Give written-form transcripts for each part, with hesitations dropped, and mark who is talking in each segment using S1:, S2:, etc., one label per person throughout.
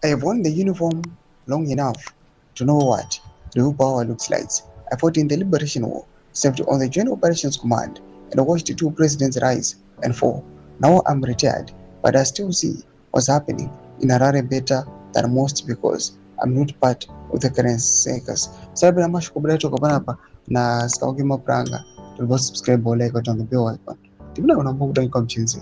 S1: I have worn the uniform long enough to know what real power looks like. I fought in the Liberation War, served on the Joint Operations Command, and watched two presidents rise and fall. Now I'm retired, but I still see what's happening in Harare better than most because I'm not part of the current circus. Sababu na mashukubira toka hapa na sikauki mapranga. Tulikuwa subscribe like on the bell icon. Tibuna unambuka kwa mchinzi.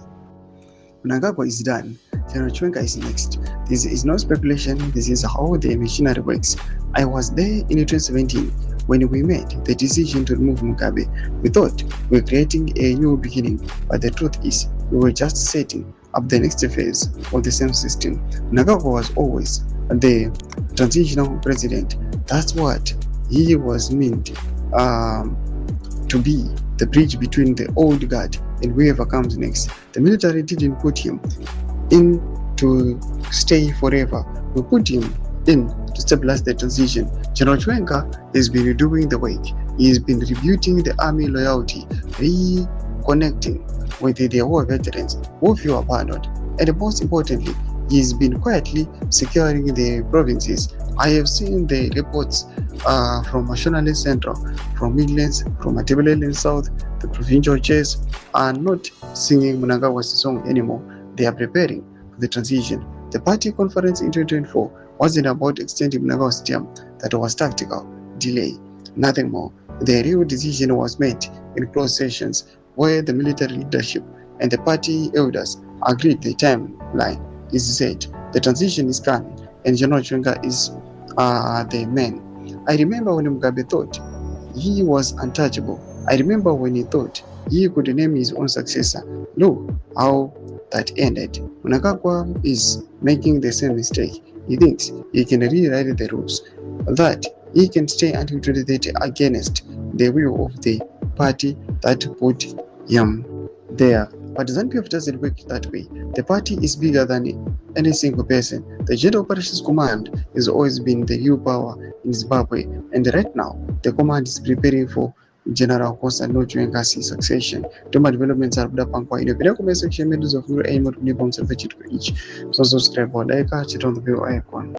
S1: Mnangagwa is done. General Chiwenga is next. This is no speculation. This is how the machinery works. I was there in 2017 when we made the decision to remove Mugabe. We thought we were creating a new beginning, but the truth is we were just setting up the next phase of the same system. Mnangagwa was always the transitional president. That's what he was meant to be, the bridge between the old guard and whoever comes next. The military didn't put him in to stay forever. We put him in to stabilize the transition. General Chiwenga has been doing the work. He has been rebuilding the army loyalty, reconnecting with the war veterans who feel abandoned, and most importantly, he has been quietly securing the provinces. I have seen the reports from Mashonaland Central, from Midlands, from Matabeleland South. The provincial chairs are not singing Mnangagwa's song anymore. They are preparing for the transition. The party conference in 2024 wasn't about extending Mnangagwa's term. That was tactical delay, nothing more. The real decision was made in closed sessions where the military leadership and the party elders agreed the timeline is set. The transition is coming, and General Chiwenga is the man. I remember when Mugabe thought he was untouchable. I remember when he thought he could name his own successor. Look how that ended. Mnangagwa is making the same mistake. He thinks he can rewrite the rules, that he can stay until 2030 against the will of the party that put him there. But ZANU-PF doesn't work that way. The party is bigger than any single person. The Joint Operations Command has always been the real power in Zimbabwe, and right now the command is preparing for General Kosa no Chiwenga's succession. Tuma developments are pankwa in the comment section. Members of your aim to be on each. So subscribe or like, hit on the bell icon.